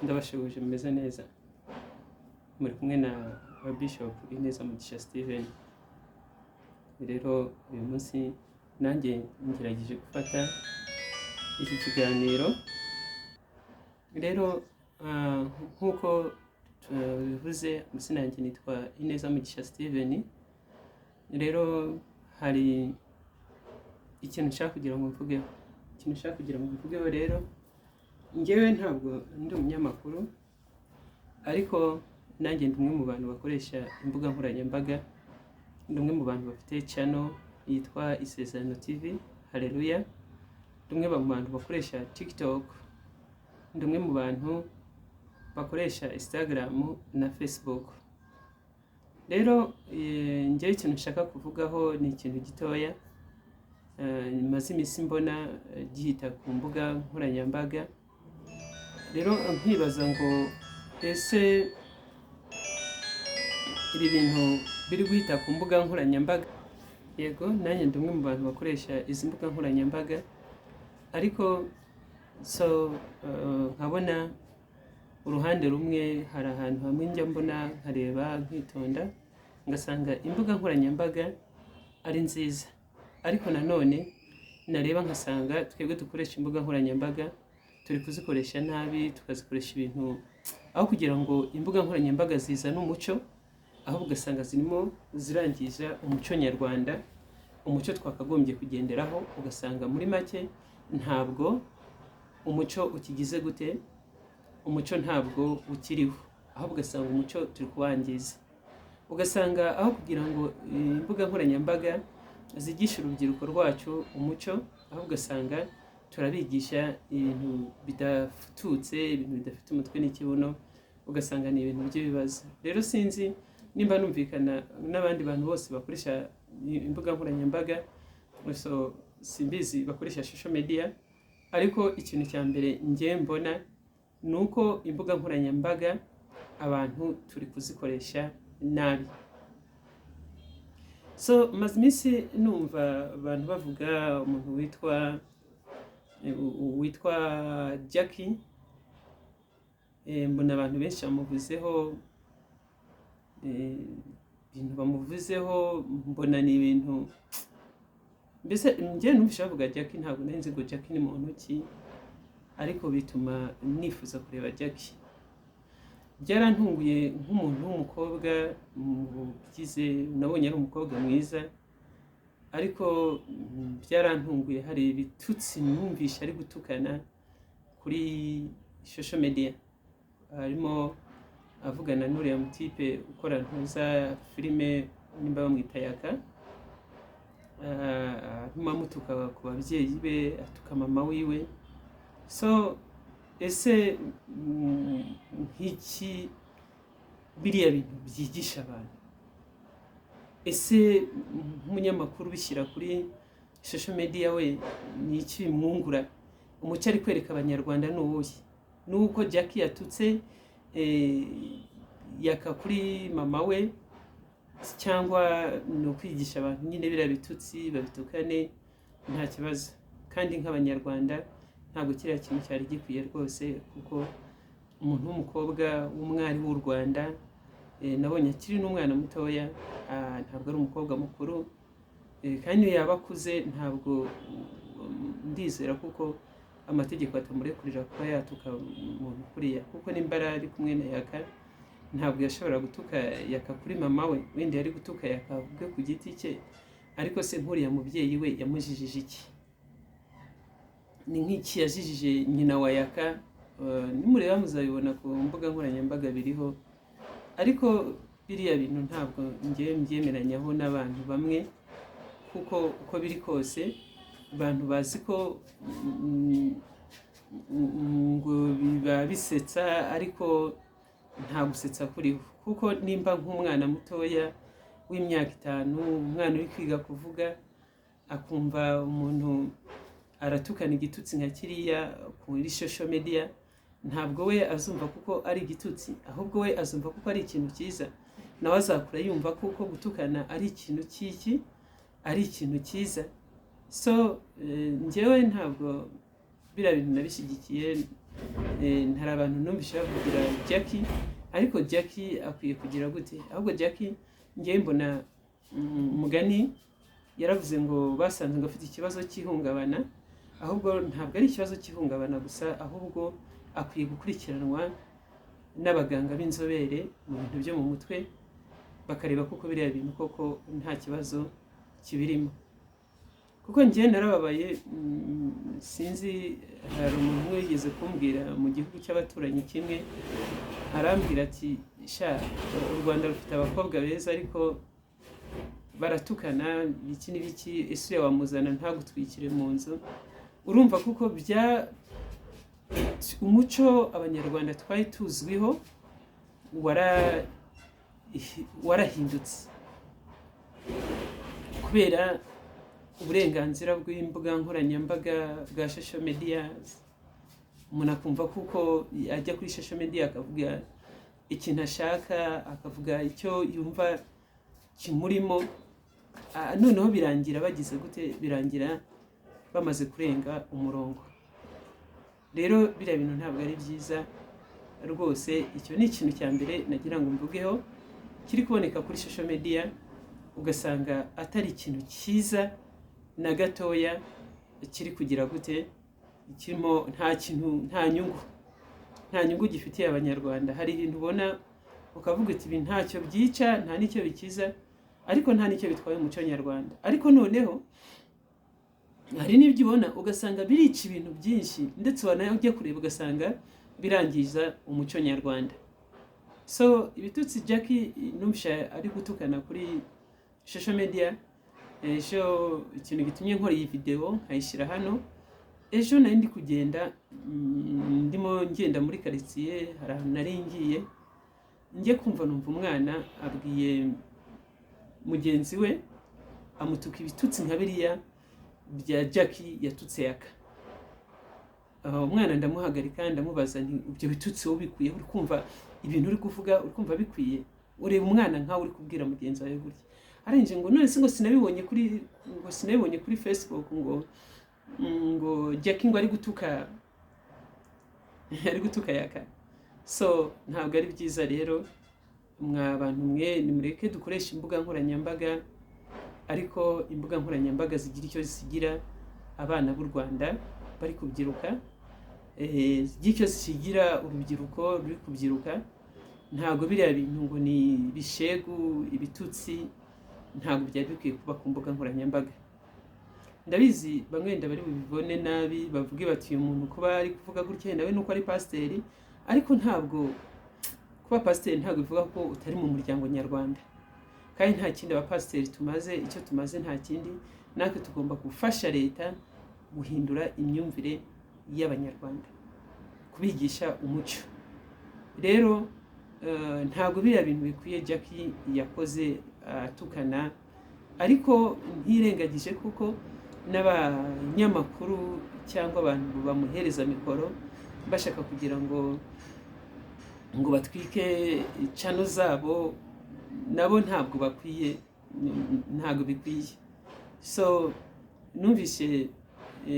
ndabashubuje mumeze neza, muri kumwe na Bishop Ineza Mugisha Steven. Rero uyu munsi nanjye ngerageje gufata iki kiganiro. Rero nkuko bivuze, amazina yanjye nitwa Ineza Mugisha Steven. Rero hari ikintu nshaka kugira ngo mvugeho. Rero njyewe ntabwo ndi umunyamakuru, ariko nanjye ndi umwe mu bantu bakoresha imbuga nkoranyambaga. Ndi umwe mu bantu bafite channel yitwa Isezerano TV, haleluya. Ndi umwe mu bantu bakoresha TikTok. Ndi umwe mu bantu bakoresha Instagram na Facebook. Rero njyewe ikintu nshaka kuvugaho ni ikintu gitoya. Maze iminsi mbona gihita ku mbuga nkoranyambaga. Rero nkibaza ngo ese ibi bintu biri guhita ku mbuga nkoranyambaga? Yego, nanjye ndi umwe mu bantu bakoresha izi mbuga nkoranyambaga, ariko nkabona uruhande rumwe, hari ahantu hamwe njya mbona nkareba nkitonda, ngasanga imbuga nkoranyambaga ari nziza, ariko nanone nareba nkasanga twebwe dukoresha imbuga nkoranyambaga turi kuzikoresha nabi, tukazikoresha ibintu aho kugira ngo imbuga nkoranyambaga zizane umuco, ahubwo ugasanga zirimo zirangiza umuco nyarwanda, umuco twakagombye kugenderaho. Ugasanga muri make ntabwo umuco ukigize gute, umuco ntabwo ukiriho, ahubwo ugasanga umuco turi kuwangiza. Ugasanga aho kugira ngo imbuga nkoranyambaga zigisha urubyiruko rwacu umuco, ahubwo ugasanga turabigisha ibintu bidafututse, ibintu bidafite umutwe n'ikibuno, ugasanga ni ibintu by'ibibazo. Rero sinzi nimba numvikana n'abandi bantu bose bakoresha imbuga nkoranyambaga, simbizi bakoresha social media, ariko ikintu cya mbere njye mbona ni uko imbuga nkoranyambaga abantu turi kuzikoresha nabi. Maze iminsi numva abantu bavuga umuntu witwa Jackie. Mbona abantu benshi bamuvuzeho, mbona ni ibintu mbese njye numvise bavuga Jackie, ntabwo nari nzi ngo Jackie ni muntu ki, ariko bituma nifuza kureba Jackie. Byarantunguye nk'umuntu w'umukobwa nabonye ari umukobwa mwiza, ariko byarantunguye hari ibitutsi numvisha ari gutukana kuri social media. Harimo avugana n'uriya mutipe ukora ntuza filime, nimba bamwita Yaka, amutuka ku babyeyi be, atuka mama wiwe. Ese nk'iki biriya bintu byigisha abantu? Ese nk'umunyamakuru bishyira kuri social media we ni iki bimwungura? Umuco ari kwereka abanyarwanda ni uwuhe? Nuko Jackie yatutse Yaka kuri mama we, cyangwa ni ukwigisha abantu nyine biriya bitutsi babitukane? Nta kibazo. Kandi nk'abanyarwanda ntabwo kiriya kintu cyari gikwiye rwose, kuko umuntu w'umukobwa w'umwari w'u Rwanda, nabonye akiri n'umwana mutoya, ntabwo ari umukobwa mukuru, kandi iyo yaba akuze ntabwo ndizera kuko amategeko atamurekurira kuba yatuka umuntu kuriya, kuko nimba ari kumwe na Yaka ntabwo yashobora gutuka Yaka kuri mama we. Wenda yari gutuka Yaka ubwe ku giti cye, ariko se nk'uriya mubyeyi we yamujijije iki? Ni nk'iki yajijije nyina wa Yaka? Nimureba muzabibona ku mbuga nkoranyambaga biriho, ariko biriya bintu ntabwo njye mbyemeranyaho n'abantu bamwe, kuko uko biri kose abantu bazi ko ngo biba bisetsa, ariko nta gusetsa kuriho. Kuko nimba nk'umwana mutoya w'imyaka 5, umwana uri kwiga kuvuga, akumva umuntu aratukana igitutsi nka kiriya kuri social media, ntabwo we azumva kuko ari igitutsi, ahubwo we azumva kuko ari ikintu cyiza. Nawe azakura yumva kuko gutukana ari ikintu ari ikintu cyiza. Njyewe ntabwo biriya bintu nabishyigikiye, ntari abantu numvise bavugira Jackie, ariko Jackie akwiye kugira gute? Ahubwo Jackie ngiye mbona umugani yaravuze ngo basanze ngo afite ikibazo cy'ihungabana, ahubwo ntabwo ari ikibazo cy'ihungabana gusa, ahubwo akwiye gukurikiranwa n'abaganga b'inzobere mu bintu byo mu mutwe, bakareba kuko biriya bintu koko nta kibazo kibirimo. Kuko njye narababaye, sinzi, hari umuntu wigeze kumbwira mu gihugu cy'abaturanyi kimwe, arambwira ati sha u Rwanda rufite abakobwa beza ariko baratukana iki n'ibiki, ese wamuzana ntagutwikire mu nzu. Urumva kuko umuco abanyarwanda twari tuzwiho warahindutse kubera uburenganzira bw'imbuga nkoranyambaga bwa social media. Umuntu akumva kuko ajya kuri social media akavuga ikintu ashaka, akavuga icyo yumva kimurimo, noneho birangira bagize gute? Birangira bamaze kurenga umurongo. Rero biriya bintu ntabwo ari byiza rwose. Icyo ni ikintu cya mbere nagira ngo mvugeho, kiri kuboneka kuri social media ugasanga atari ikintu cyiza na gatoya, kiri kugira gute? Kirimo nta nyungu gifitiye abanyarwanda. Hari ibintu ubona ukavuga ati ibi ntacyo byica, nta n'icyo bikiza, ariko nta n'icyo bitwaye umuco nyarwanda. Ariko noneho hari n'ibyo ubona ugasanga birica ibintu byinshi, ndetse wanajya kureba ugasanga birangiza umuco nyarwanda. So ibitutsi Jackie numvisha ari gutukana kuri social media. Ejo ikintu gitumye nkora iyi video nkayishyira hano, ejo nari ndi kugenda, ndimo ngenda muri quartier, hari ahantu nari ngiye, njye kumva numva umwana abwiye mugenzi we, amutuka ibitutsi nka biriya bya Jackie yatutse Yaka. Umwana ndamuhagarika ndamubaza nti ibyo bitutsi wowe bikwiye? Uri kumva ibintu uri kuvuga, uri kumva bikwiye? Ureba umwana nkawe uri kubwira mugenzi wawe gutya. Arenje ngo none se ngo sinabibonye kuri Facebook ngo Jackie ngo ari gutuka Yaka. So ntabwo ari byiza rero, mwa bantu mwe nimureke dukoresha imbuga nkoranyambaga, ariko imbuga nkoranyambaga zigira icyo zisigira abana b'u Rwanda bari kubyiruka, zigira icyo zisigira urubyiruko ruri kubyiruka. Ntabwo biriya bintu ngo ni bishegu, ibitutsi, ntabwo byari bikwiye kuba ku mbuga nkoranyambaga. Ndabizi bamwe bari bubibone nabi, bavuge bati uyu muntu kuba ari kuvuga gutya nawe nuko ari pasiteri, ariko ntabwo kuba pasiteri ntabwo bivuga ko utari mu muryango nyarwanda. Kandi nta kindi abapasiteri tumaze, icyo tumaze nta kindi, natwe tugomba gufasha leta guhindura imyumvire y'abanyarwanda, kubigisha umuco. Rero ntabwo biriya bintu bikwiye Jackie yakoze atukana, ariko ntirengagije kuko n'abanyamakuru cyangwa abantu bamuhereza mikoro bashaka kugira ngo batwike channel zabo, nabo ntabwo bakwiye, ntabwo bikwiye. So numvise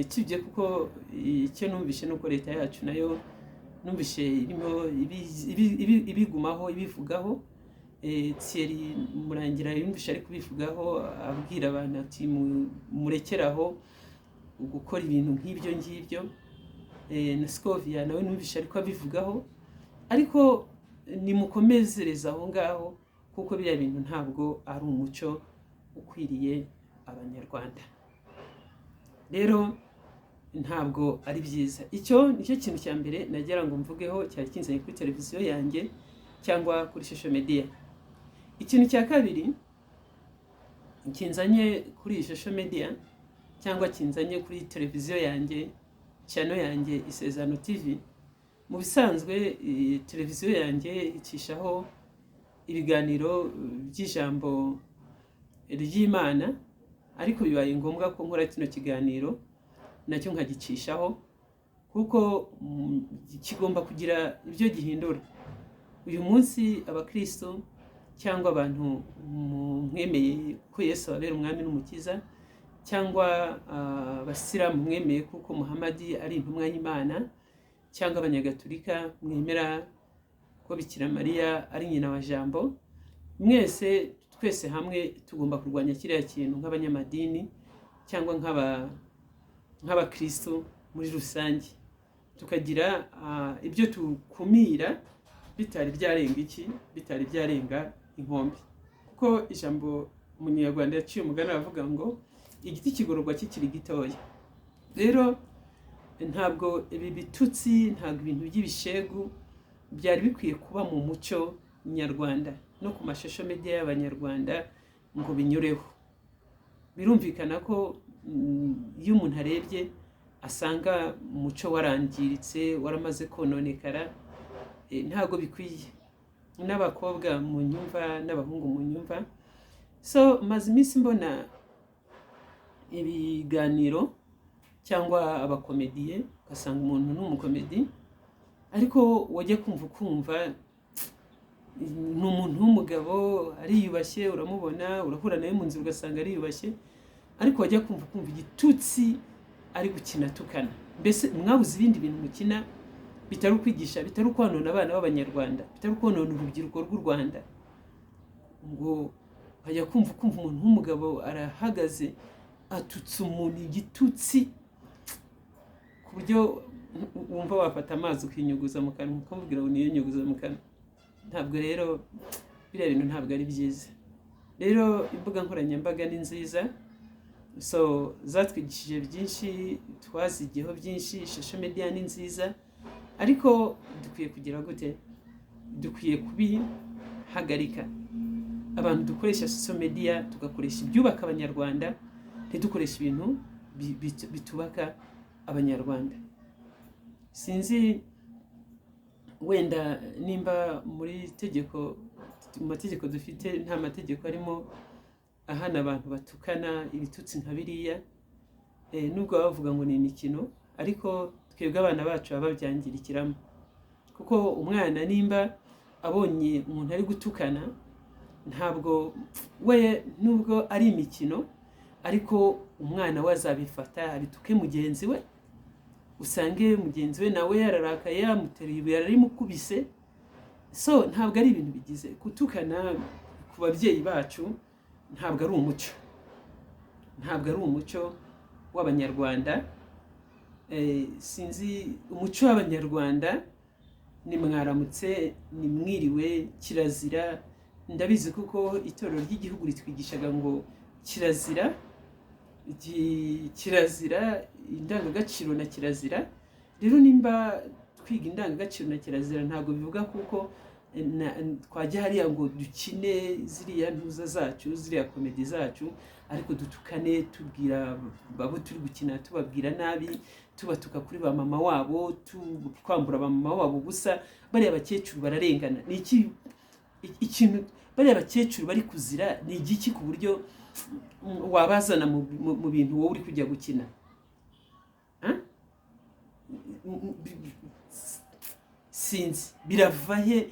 kibye kuko icyo numvise nuko leta yacu nayo numvise irimo ibigumaho ibivugaho. Thierry Murangira yumvisha ari kubivugaho, abwira abantu ati murekeraho gukora ibintu nk'ibyo ngibyo. Na Scovia nawe numvisha ariko abivugaho, ariko nimukomezereza aho ngaho kuko biriya bintu ntabwo ari umuco ukwiriye abanyarwanda. Rero ntabwo ari byiza. Icyo nicyo kintu cya mbere nagira ngo mvugeho, cyari kinzanye kuri televiziyo yanjye cyangwa kuri social media. Ikintu cya kabiri kinzanye kuri social media cyangwa kinzanye kuri televiziyo yanjye, channel yanjye Isezerano TV. Mu bisanzwe televiziyo yanjye icishaho ibiganiro by'ijambo ry'Imana, ariko bibaye ngombwa ko nkora kino kiganiro nacyo nkagicishaho kuko kigomba kugira ibyo gihindura. Uyu munsi abakristo cyangwa abantu mwemeye ko Yesu abera umwami n'umukiza, cyangwa abasiramu mwemeye kuko Muhammad ari intumwa y'Imana, cyangwa abanyagatulika mwemera ko Bikira Mariya ari nyina wa Jambo, mwese twese hamwe tugomba kurwanya kiriya kintu nk'abanyamadini cyangwa nk'abakristo muri rusange, tukagira ibyo tukumira bitari byarenga inkombe, kuko ijambo umunyarwanda yaciye umugani avuga ngo igiti kigororwa kikiri gitoya. Rero ntabwo ibi bitutsi, ntabwo ibintu by'ibishegu byari bikwiye kuba mu muco nyarwanda no ku mashusho media y'abanyarwanda ngo binyureho. Birumvikana ko iyo umuntu arebye asanga umuco warangiritse, waramaze kononekara, ntabwo bikwiye. N'abakobwa mu nyumva n'abahungu mu nyumva. So maze iminsi mbona ibiganiro cyangwa abakomediye, ugasanga umuntu n'umukomedi ariko wajya kumva ni umuntu w'umugabo ariyubashye, uramubona, urahura nawe mu nzira ugasanga ariyubashye, ariko wajya kumva igitutsi ari gukina tukana. Mbese mwabuze ibindi bintu mukina bitari ukwigisha, bitari kwanona abana b'abanyarwanda, bitari kwanona urubyiruko rw'u Rwanda, ngo wajya kumva umuntu w'umugabo arahagaze atutse umuntu igitutsi ku buryo wumva wafata amazi ukinyuguza mu kanwa ukamubwira ngo niyo nyuguza mu kanwa. Ntabwo rero biriya bintu ntabwo ari byiza. Rero imbuga nkoranyambaga ni nziza, so zatwigishije byinshi, twazigiyeho byinshi, social media ni nziza, ariko dukwiye kugira gute? Dukwiye kubihagarika. Abantu dukoresha social media tugakoresha ibyubaka abanyarwanda, ntidukoresha ibintu bitubaka abanyarwanda. Sinzi wenda nimba muri mu mategeko dufite nta mategeko arimo ahana abantu batukana ibitutsi nka biriya, nubwo bavuga ngo ni imikino, ariko twebwe abana bacu baba babyangirikiramo, kuko umwana nimba abonye umuntu ari gutukana, ntabwo we nubwo ari imikino, ariko umwana we azabifata abituke mugenzi we, usange mugenzi we nawe yararakaye yamuteruye ibuye ararimukubise. So ntabwo ari ibintu bigize kutukana ku babyeyi bacu, ntabwo ari umuco, ntabwo ari umuco w'abanyarwanda. Sinzi umuco w'abanyarwanda ni mwaramutse, ni mwiriwe, kirazira. Ndabizi kuko itorero ry'igihugu ritwigishaga ngo kirazira, indangagaciro na kirazira. Rero nimba twiga indangagaciro na kirazira, ntabwo bivuga kuko twajya hariya ngo dukine ziriya ntuza zacu, ziriya komedi zacu, ariko dutukane tubwira babo turi gukina, tubabwira nabi, tubatuka kuri ba mama wabo, twambura ba mama wabo gusa. Bariya bakecuru bararengana. Ni iki ikintu bariya bakecuru bari kuzira? Ni igiki ku buryo wabazana mu bintu wowe uri kujya gukina? Sinzi birava he,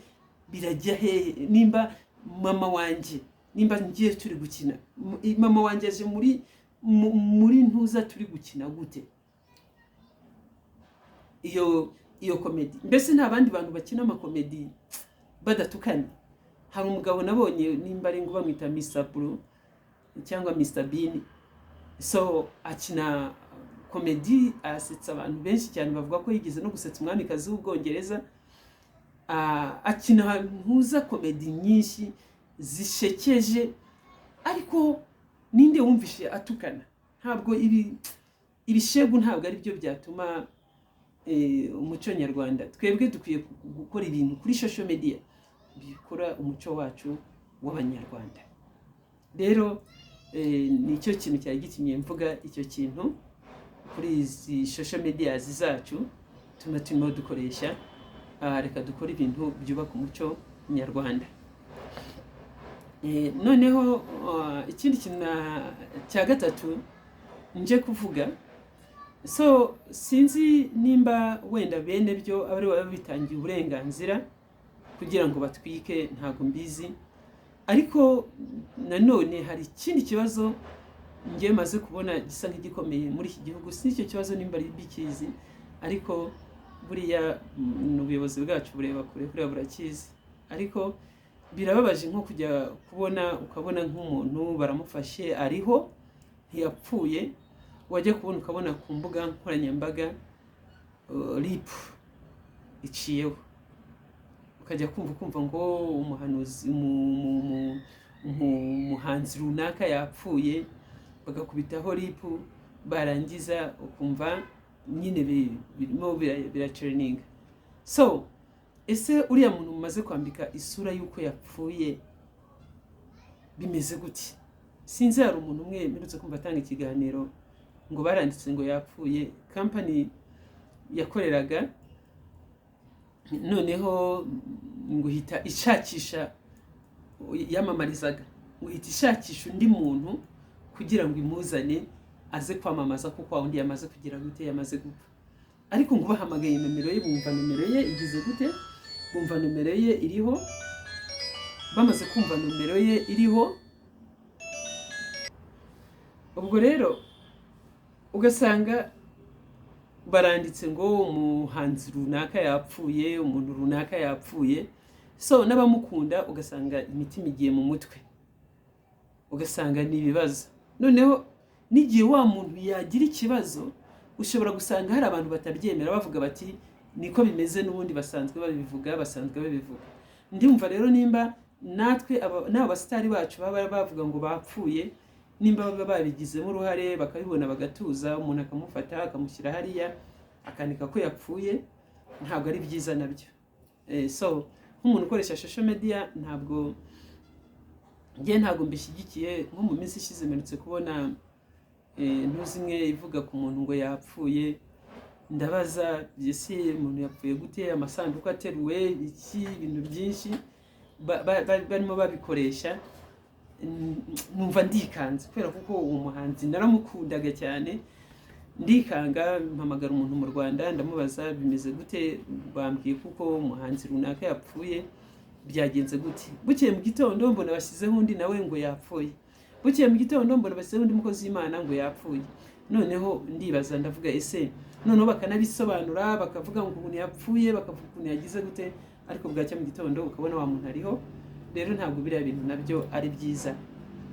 birajya he? Nimba mama wanjye, nimba ngiye turi gukina, mama wanjye aje muri ntuza turi gukina gute? Iyo komedi. Mbese nta bandi bantu bakina amakomedi badatukanye? Hari umugabo nabonye nimba ari ngo bamwita Mr. Blue cyangwa Mr. Bean, so akina komedi, asetsa abantu benshi cyane, bavuga ko yigeze no gusetsa umwamikazi w'Ubwongereza. Akina ntuza komedi nyinshi zishekeje, ariko ninde wumvishe atukana? Ntabwo ibishegu ntabwo ari byo byatuma umuco nyarwanda. Twebwe dukwiye gukora ibintu kuri social media bikora umuco wacu w'abanyarwanda. Rero nicyo kintu cyari gitumye mvuga icyo kintu kuri izi social media zacu turimo dukoresha. Reka dukora ibintu byubaka umuco nyarwanda. Noneho ikindi kintu cya gatatu nje kuvuga, so sinzi nimba wenda bene byo abari baba bitangiye uburenganzira kugira ngo batwike, ntago mbizi, ariko nanone hari ikindi kibazo ngiye maze kubona gisa nk'igikomeye muri iki gihugu. Si icyo kibazo nimba ari bikizi, ariko buriya ubuyobozi bwacu bureba kure buriya burakizi, ariko birababaje nko kujya ukabona nk'umuntu baramufashe ariho ntiyapfuye, wajya kubona ukabona ku mbuga nkoranyambaga RIP iciyeho, ukajya kumva ngo umuhanzi runaka yapfuye, bagakubitaho RIP, barangiza ukumva nyine birimo biratraininga. So ese uriya muntu mumaze kwambika isura y'uko yapfuye bimeze gute? Sinzi, hari umuntu umwe mperutse kumva atanga ikiganiro ngo baranditse ngo yapfuye, company yakoreraga noneho ngo hita ishakisha, yamamarizaga ngo hita ishakisha undi muntu kugira ngo imuzane aze kwamamaza kuko undi yamaze kugira gute, yamaze gupfa. Ariko ngo bahamagaye nomero ye, bumva nomero ye igize gute, bumva nomero ye iriho, bamaze kumva nomero ye iriho, ubwo rero ugasanga baranditse ngo umuhanzi runaka yapfuye, umuntu runaka yapfuye. So n'abamukunda ugasanga imitima igiye mu mutwe, ugasanga ni ibibazo. Noneho n'igihe wa muntu yagira ikibazo, ushobora gusanga hari abantu batabyemera, bavuga bati niko bimeze, n'ubundi basanzwe babivuga. Ndumva rero nimba natwe n'abo basitari bacu baba bavuga ngo bapfuye, nimba baba babigizemo uruhare bakabibona bagatuza, umuntu akamufata akamushyira hariya akandika ko yapfuye, ntabwo ari byiza nabyo. So nk'umuntu ukoresha social media ntabwo mbishyigikiye. Nko mu minsi ishize mperutse kubona ntuzi imwe ivuga ku muntu ngo yapfuye, ndabaza ese umuntu yapfuye gute, amasanduku ateruwe iki, ibintu byinshi barimo babikoresha. Numva ndikanze kubera kuko uwo muhanzi naramukundaga cyane, ndikanga mpamagara umuntu mu Rwanda ndamubaza bimeze gute, bambwiye kuko umuhanzi runaka yapfuye, byagenze gute. Bukeye mu gitondo mbona bashyizeho undi nawe ngo yapfuye, bukeye mu gitondo mbona bashyizeho undi mukozi w'Imana ngo yapfuye. Noneho ndibaza ndavuga ese noneho bakanabisobanura, bakavuga ngo umuntu yapfuye, bakavuga ukuntu yagize gute, ariko bwacya mu gitondo ukabona wa muntu ariho. Rero ntabwo biriya bintu nabyo ari byiza.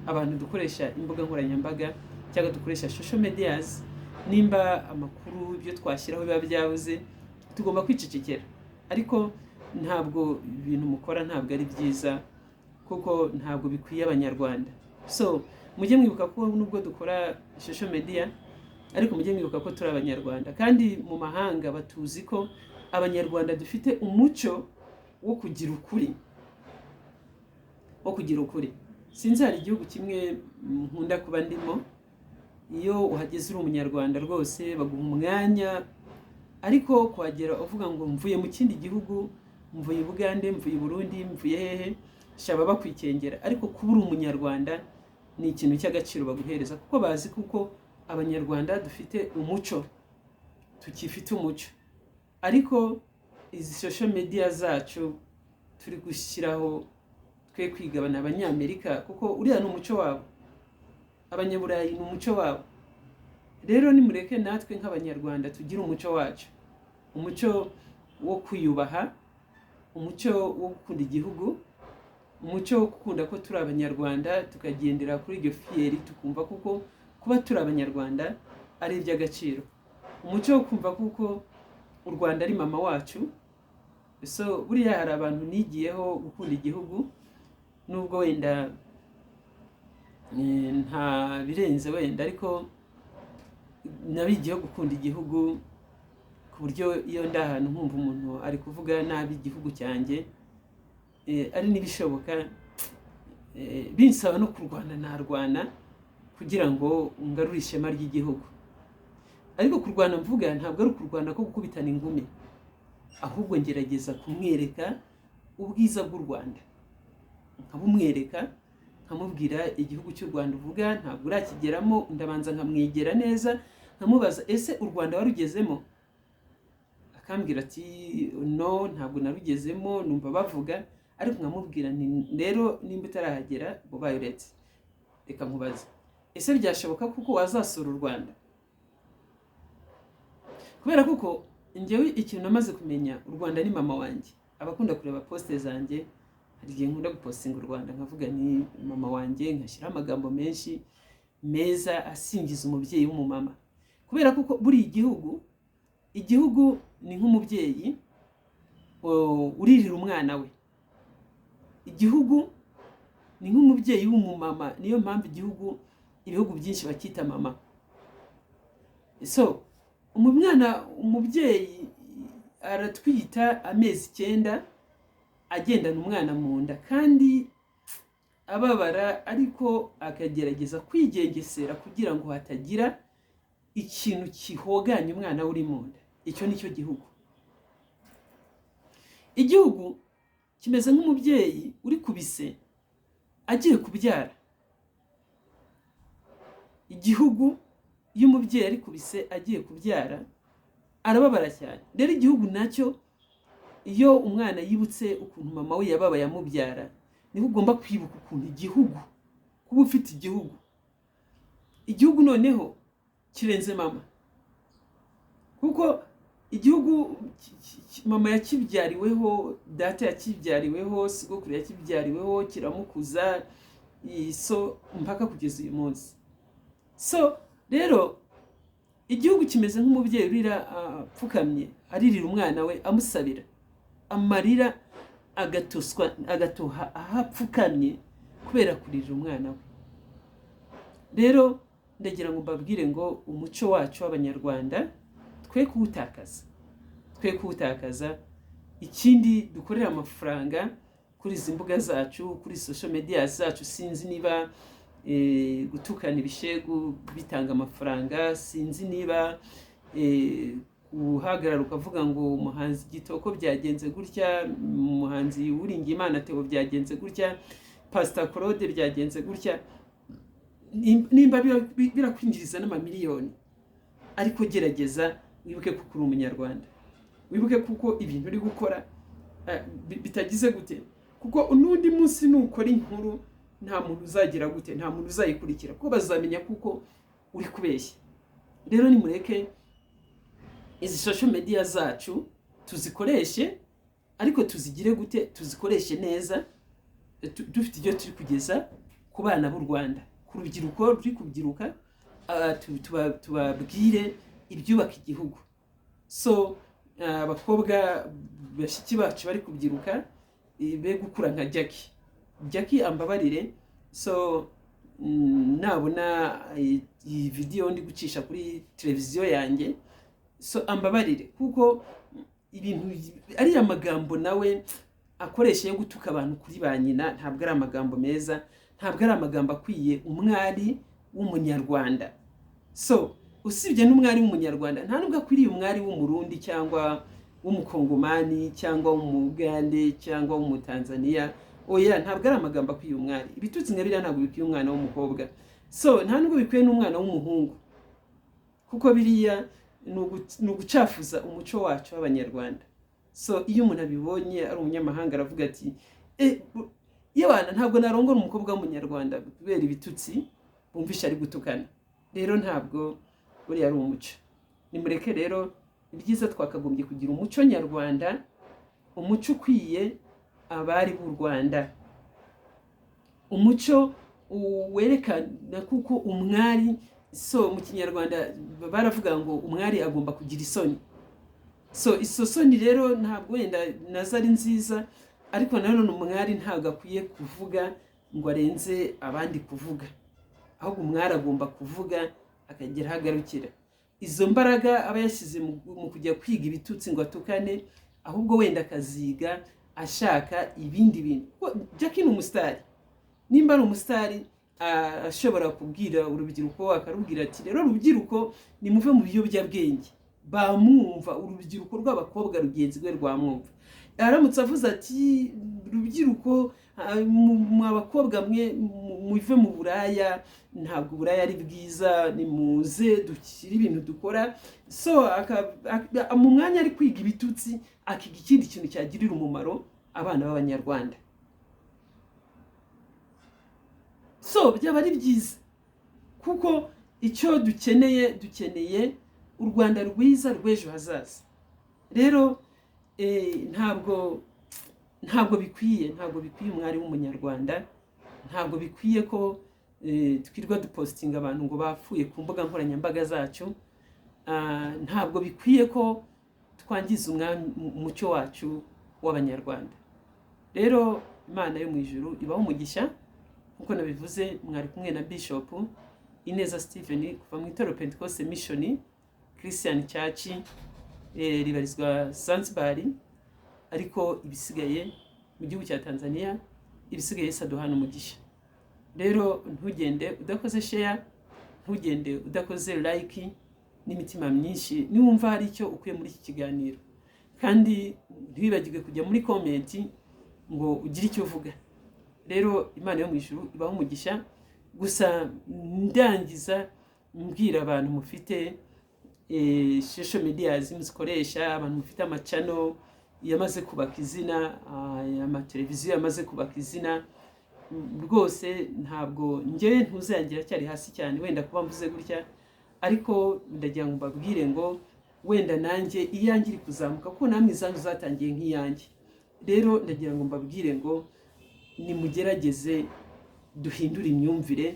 Abantu dukoresha imbuga nkoranyambaga cyangwa dukoresha social medias, nimba amakuru ibyo twashyiraho biba byabuze, tugomba kwicecekera. Ariko ntabwo ibintu mukora ntabwo ari byiza, kuko ntabwo bikwiye Abanyarwanda. So mujye mwibuka ko nubwo dukora social media, ariko mujye mwibuka ko turi Abanyarwanda, kandi mu mahanga batuzi ko Abanyarwanda dufite umuco wo kugira ukuri. Sinzi, hari igihugu kimwe nkunda kuba ndimo, iyo uhageze uri Umunyarwanda rwose baguha umwanya, ariko kuhagera uvuga ngo mvuye mu kindi gihugu, mvuye Bugande, mvuye Burundi, mvuye hehe, shaba bakwikengera. Ariko kuba uri Umunyarwanda ni ikintu cy'agaciro baguhereza, kuko bazi kuko Abanyarwanda dufite umuco, tukifite umuco. Ariko izi social media zacu turi gushyiraho twe kwigabana Abanyamerika, kuko uriya ni umuco wabo, Abanyaburayi ni umuco wabo. Rero nimureke natwe nk'Abanyarwanda tugire umuco wacu, umuco wo kwiyubaha, umuco wo gukunda igihugu, umuco wo gukunda ko turi Abanyarwanda, tukagendera kuri iryo fieri, tukumva kuko kuba turi Abanyarwanda ari iby'agaciro. Umuco wo kumva kuko u Rwanda ari mama wacu. So buriya hari abantu nigiyeho gukunda igihugu, nubwo wenda nta birenze wenda, ariko nabigiyeho gukunda igihugu ku buryo iyo ndi ahantu nkumva umuntu ari kuvuga nabi igihugu cyanjye, ari n'ibishoboka binsaba no kurwana, narwana kugira ngo ngarure ishema ry'igihugu. Ariko kurwana mvuga ntabwo ari ukurwana ko gukubitana ingumi, ahubwo ngerageza kumwereka ubwiza bw'u Rwanda, nkabumwereka, nkamubwira igihugu cy'u Rwanda uvuga ntabwo urakigeramo, ndabanza nkamwegera neza, nkamubaza ese u Rwanda warugezemo? Akambwira ati no, ntabwo narugezemo, numva bavuga. Ariko nkamubwira nti rero nimba utarahagera bubaye uretse, reka nkubaza ese byashoboka kuko wazasura u Rwanda? Kubera kuko njyewe ikintu namaze kumenya, u Rwanda ni mama wanjye. Abakunda kureba poste zanjye, hari igihe nkunda gupostinga u Rwanda nkavuga ni mama wanjye, nkashyira amagambo menshi meza asingiza umubyeyi w'umumama, kubera kuko buri igihugu ni nk'umubyeyi uririra umwana we. Igihugu ni nk'umubyeyi w'umumama, niyo mpamvu ibihugu byinshi bakita mama. So umubyeyi aratwita amezi 9 agendana umwana mu nda, kandi ababara, ariko akagerageza kwigengesera kugira ngo hatagira ikintu kihoganya umwana uri mu nda. Icyo nicyo gihugu. Igihugu kimeze nk'umubyeyi uri kubise agiye kubyara. Igihugu iyo umubyeyi ari kubise agiye kubyara arababara cyane. Rero igihugu nacyo, iyo umwana yibutse ukuntu mama we yababaye amubyara, niho ugomba kwibuka ukuntu igihugu, kuba ufite igihugu noneho kirenze mama, kuko igihugu mama yakibyariweho, data yakibyariweho, sogokuru yakibyariweho, kiramukuza so mpaka kugeza uyu munsi. So rero igihugu kimeze nk'umubyeyi urira apfukamye aririra umwana we amusabira, amarira agatoha ahapfukamye kubera kuririra umwana we. Rero ndagira ngo mbabwire ngo umuco wacu w'Abanyarwanda twe kuwutakaza. Ikindi dukorera amafaranga kuri izi mbuga zacu, kuri social media zacu. Sinzi niba gutukana ibishegu bitanga amafaranga, sinzi niba uhagarara ukavuga ngo umuhanzi Gitoko byagenze gutya, umuhanzi Uwiringiyimana Theo byagenze gutya, Pastor Claude byagenze gutya. Nimba birakwinjiriza n'amamiliyoni, ariko gerageza wibuke kuko uri umunyarwanda, wibuke kuko ibintu uri gukora bitagize gute, kuko n'undi munsi nukora inkuru nta muntu uzagira gute, nta muntu uzayikurikira, kuko bazamenya kuko uri kubeshya. Rero nimureke izi social media zacu tuzikoreshe, ariko tuzigire gute, tuzikoreshe neza, dufite ibyo turi kugeza ku bana b'u Rwanda, ku rubyiruko ruri kubyiruka, tubabwire ibyubaka igihugu. So abakobwa bashiki bacu bari kubyiruka be gukura nka Jackie ambabarire. So nabona iyi video ndi gucisha kuri televiziyo yanjye, so ambabarire, kuko ibintu ari amagambo nawe akoresha yo gutuka abantu kuri ba nyina ntabwo ari amagambo meza, ntabwo ari amagambo akwiye umwari w'umunyarwanda. So usibye n'umwari w'umunyarwanda, nta nubwo akwiriye umwari w'umurundi cyangwa w'umukongomani cyangwa w'umugande cyangwa w'umutanzania. Oya, ntabwo ari amagambo akwiye umwari. Ibitutsi nka biriya ntabwo bikwiye umwana w'umukobwa, so nta nubwo bikwiye n'umwana w'umuhungu, kuko biriya ni ugucafuza umuco wacu w'Abanyarwanda. So iyo umuntu abibonye ari umunyamahanga aravuga ati yewana ntabwo narongora umukobwa w'umunyarwanda kubera ibitutsi bumvisha ari gutukana. Rero ntabwo buriya ari umuco. Nimureke rero, ibyiza twakagombye kugira umuco nyarwanda, umuco ukwiye abari b'u Rwanda, umuco werekana kuko umwari, so mu Kinyarwanda baravuga ngo umwari agomba kugira isoni. So isosoni rero ntabwo wenda nazo ari nziza, ariko nanone umwari ntabwo akwiye kuvuga ngo arenze abandi kuvuga, ahubwo umwari agomba kuvuga akagera hagarukira. Izo mbaraga aba yashyize mu kujya kwiga ibitutsi ngo atukane, ahubwo wenda akaziga ashaka ibindi bintu. Jackie ni umusitari, nimba ari umusitari ashobora kubwira urubyiruko, akarubwira ati rero urubyiruko nimuve mu biyobyabwenge, bamwumva. Urubyiruko rw'abakobwa rugenzi rwe rwamwumva. Aramutse avuze ati rubyiruko mwa bakobwa mwe muve mu buraya, ntabwo uburaya ari bwiza, nimuze dukire ibintu dukora. So mu mwanya ari kwiga ibitutsi akiga ikindi kintu cyagirira umumaro abana b'Abanyarwanda. So byaba ari byiza, kuko icyo dukeneye u Rwanda rwiza rw'ejo hazaza. rero ntabwo bikwiye umwari w'umunyarwanda, ntabwo bikwiye ko twirwa dupositinga abantu ngo bapfuye ku mbuga nkoranyambaga zacu, ntabwo bikwiye ko twangiza umucyo wacu w'abanyarwanda. rero Imana yo mu ijuru ibaho umugisha. nkuko nabivuze, mwari kumwe na Bishop Ineza Stephen kuva mu itorero Pentecost Mission Christian Church, ribarizwa Zanzibar, ariko ibisigaye mu gihugu cya Tanzania, ibisigaye saduhana umugisha. rero ntugende udakoze share, ntugende udakoze like n'imitima myinshi niwumva hari icyo ukuye muri iki kiganiro, kandi ntiwibagirwe kujya muri comment ngo ugire icyo uvuga. rero Imana yo mu ijuru ibaho umugisha. gusa ndangiza mbwira abantu mufite social media zikoresha, abantu mufite amachannel yamaze kubaka izina, amateleviziyo yamaze kubaka izina, rwose ntabwo njye ntuzangira cyari hasi cyane wenda kuba mvuze gutya, ariko ndagira ngo mbabwire ngo wenda nanjye iyanjye iri kuzamuka kuko namwe izanyu zatangiye nk'iyanjye. rero ndagira ngo mbabwire ngo nimugerageze duhindure imyumvire.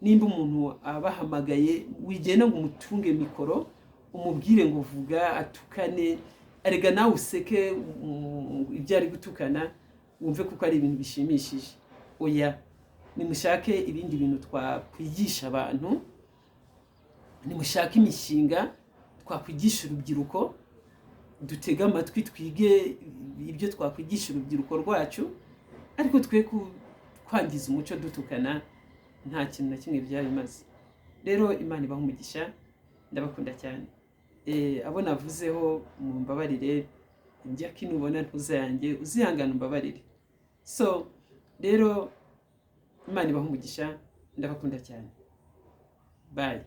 nimba umuntu abahamagaye wigenda ngo umutunge mikoro umubwire ngo vuga, atukane, arega nawe useke ibyo ari gutukana, wumve kuko ari ibintu bishimishije. oya, nimushake ibindi bintu twakwigisha abantu, nimushake imishinga twakwigisha urubyiruko, dutega amatwi twige ibyo twakwigisha urubyiruko rwacu, ariko twe kwangiza umuco dutukana, nta kintu na kimwe byabimaze. rero Imana ibaho umugisha, ndabakunda cyane. abo navuzeho mumbabarire, njya kinubona ntuzayange uzihangana umbabarire. so rero Imana ibaho umugisha, ndabakunda cyane. bye.